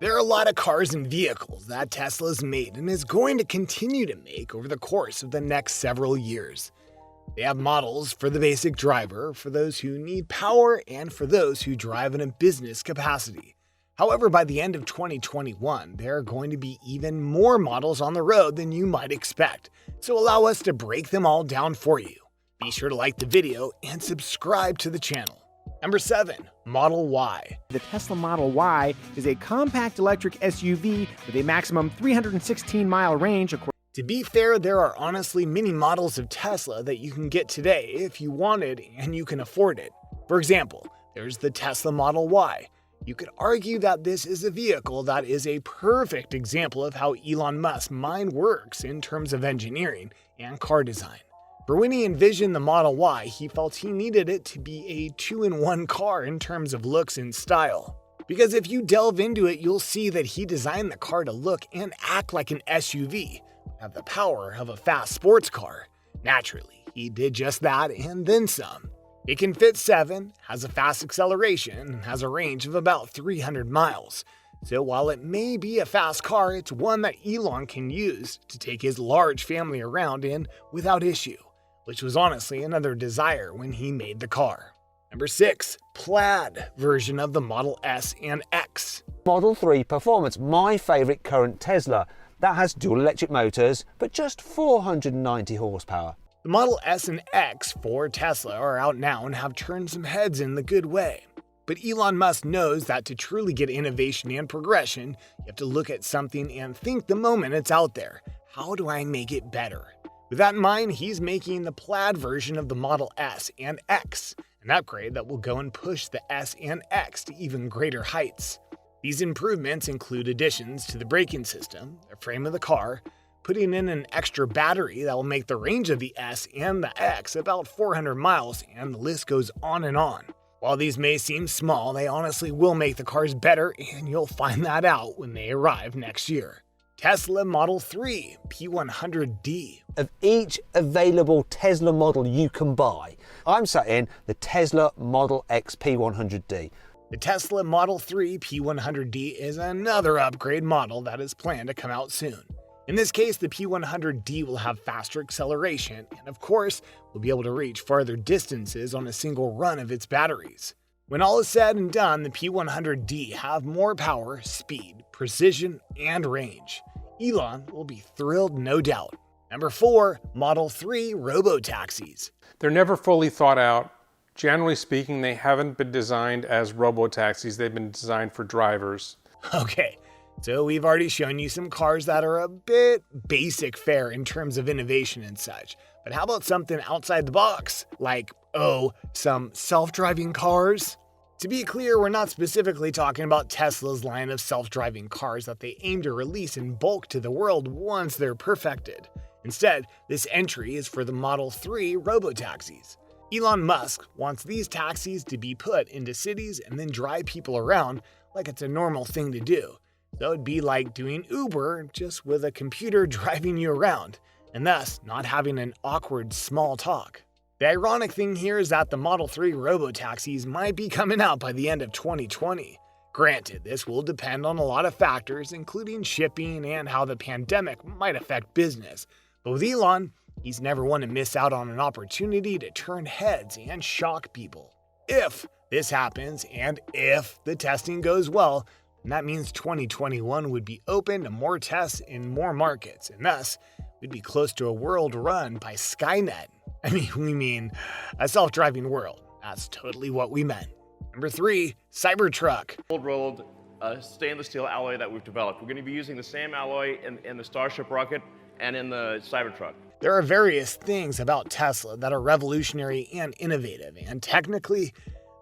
There are a lot of cars and vehicles that Tesla's made and is going to continue to make over the course of the next several years. They have models for the basic driver, for those who need power, and for those who drive in a business capacity. However, by the end of 2021, there are going to be even more models on the road than you might expect, so allow us to break them all down for you. Be sure to like the video and subscribe to the channel. Number 7. Model Y. The Tesla Model Y is a compact electric SUV with a maximum 316-mile range. To be fair, there are honestly many models of Tesla that you can get today if you wanted and you can afford it. For example, there's the Tesla Model Y. You could argue that this is a vehicle that is a perfect example of how Elon Musk's mind works in terms of engineering and car design. For when he envisioned the Model Y, he felt he needed it to be a two-in-one car in terms of looks and style. Because if you delve into it, you'll see that he designed the car to look and act like an SUV, have the power of a fast sports car. Naturally, he did just that and then some. It can fit 7, has a fast acceleration, and has a range of about 300 miles. So while it may be a fast car, it's one that Elon can use to take his large family around in without issue, which was honestly another desire when he made the car. Number 6. Plaid version of the Model S and X. Model 3 Performance, my favourite current Tesla. That has dual electric motors, but just 490 horsepower. The Model S and X for Tesla are out now and have turned some heads in the good way. But Elon Musk knows that to truly get innovation and progression, you have to look at something and think the moment it's out there. How do I make it better? With that in mind, he's making the Plaid version of the Model S and X, an upgrade that will go and push the S and X to even greater heights. These improvements include additions to the braking system, the frame of the car, putting in an extra battery that will make the range of the S and the X about 400 miles, and the list goes on and on. While these may seem small, they honestly will make the cars better, and you'll find that out when they arrive next year. Tesla Model 3 P100D. Of each available Tesla model you can buy, I'm sat in the Tesla Model X P100D. The Tesla Model 3 P100D is another upgrade model that is planned to come out soon. In this case, the P100D will have faster acceleration and, of course, will be able to reach farther distances on a single run of its batteries. When all is said and done, the P100D have more power, speed, precision, and range. Elon will be thrilled, no doubt. Number 4. Model 3 Robotaxis. They're never fully thought out. Generally speaking, they haven't been designed as robotaxis. They've been designed for drivers. Okay, so we've already shown you some cars that are a bit basic fare in terms of innovation and such. But how about something outside the box? Like, some self-driving cars? To be clear, we're not specifically talking about Tesla's line of self-driving cars that they aim to release in bulk to the world once they're perfected. Instead, this entry is for the Model 3 Robotaxis. Elon Musk wants these taxis to be put into cities and then drive people around like it's a normal thing to do. So it'd be like doing Uber, just with a computer driving you around, and thus not having an awkward small talk. The ironic thing here is that the Model 3 robotaxis might be coming out by the end of 2020. Granted, this will depend on a lot of factors, including shipping and how the pandemic might affect business. But with Elon, he's never one to miss out on an opportunity to turn heads and shock people. If this happens, and if the testing goes well, then that means 2021 would be open to more tests in more markets, and thus, we'd be close to a world run by Skynet. We mean a self-driving world. That's totally what we meant. Number 3, Cybertruck. Rolled stainless steel alloy that we've developed. We're going to be using the same alloy in the Starship rocket and in the Cybertruck. There are various things about Tesla that are revolutionary and innovative, and technically,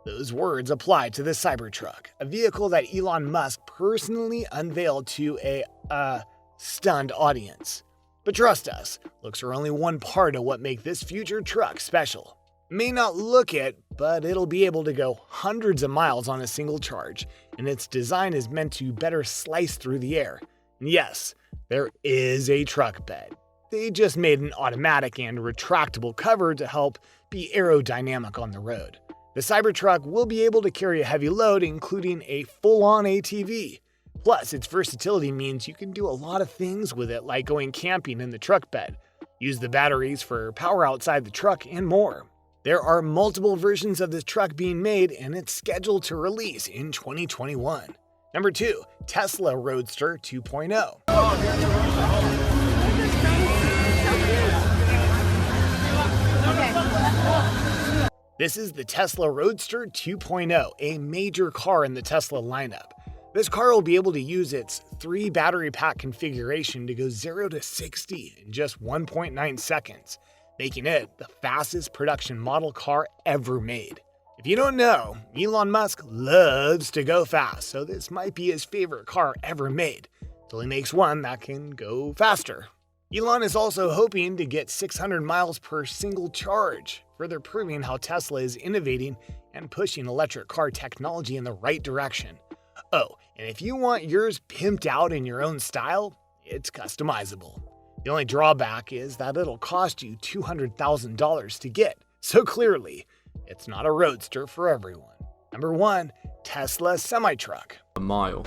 those words apply to the Cybertruck, a vehicle that Elon Musk personally unveiled to a stunned audience. But trust us, looks are only one part of what make this future truck special. It may not look it, but it'll be able to go hundreds of miles on a single charge, and its design is meant to better slice through the air. And yes, there is a truck bed. They just made an automatic and retractable cover to help be aerodynamic on the road. The Cybertruck will be able to carry a heavy load, including a full-on ATV. Plus, its versatility means you can do a lot of things with it, like going camping in the truck bed, use the batteries for power outside the truck, and more. There are multiple versions of this truck being made, and it's scheduled to release in 2021. Number 2, Tesla Roadster 2.0. This is the Tesla Roadster 2.0, a major car in the Tesla lineup. This car will be able to use its 3 battery pack configuration to go 0 to 60 in just 1.9 seconds, making it the fastest production model car ever made. If you don't know, Elon Musk loves to go fast, so this might be his favorite car ever made, till he makes one that can go faster. Elon is also hoping to get 600 miles per single charge, further proving how Tesla is innovating and pushing electric car technology in the right direction. Oh, and if you want yours pimped out in your own style, it's customizable. The only drawback is that it'll cost you $200,000 to get, so clearly, it's not a roadster for everyone. Number 1, Tesla Semi-Truck. A mile.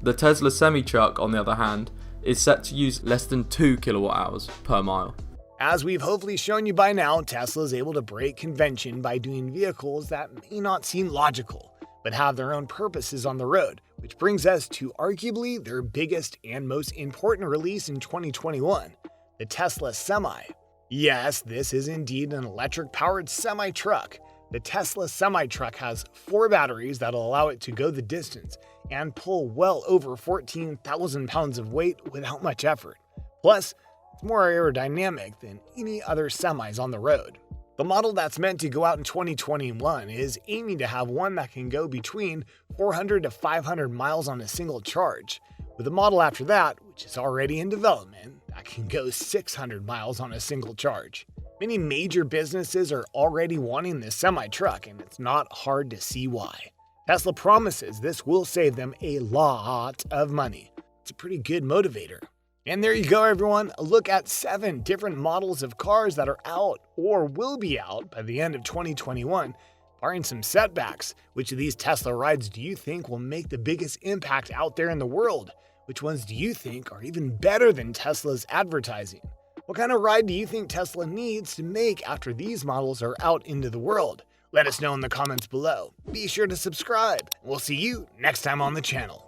The Tesla Semi-Truck, on the other hand, is set to use less than 2 kilowatt hours per mile. As we've hopefully shown you by now, Tesla is able to break convention by doing vehicles that may not seem logical, but have their own purposes on the road, which brings us to arguably their biggest and most important release in 2021, the Tesla Semi. Yes, this is indeed an electric-powered semi-truck. The Tesla Semi-Truck has 4 batteries that'll allow it to go the distance and pull well over 14,000 pounds of weight without much effort. Plus, it's more aerodynamic than any other semis on the road. The model that's meant to go out in 2021 is aiming to have one that can go between 400 to 500 miles on a single charge, with a model after that, which is already in development, that can go 600 miles on a single charge. Many major businesses are already wanting this semi-truck, and it's not hard to see why. Tesla promises this will save them a lot of money. It's a pretty good motivator. And there you go, everyone. A look at 7 different models of cars that are out or will be out by the end of 2021. Barring some setbacks, which of these Tesla rides do you think will make the biggest impact out there in the world? Which ones do you think are even better than Tesla's advertising? What kind of ride do you think Tesla needs to make after these models are out into the world? Let us know in the comments below. Be sure to subscribe. We'll see you next time on the channel.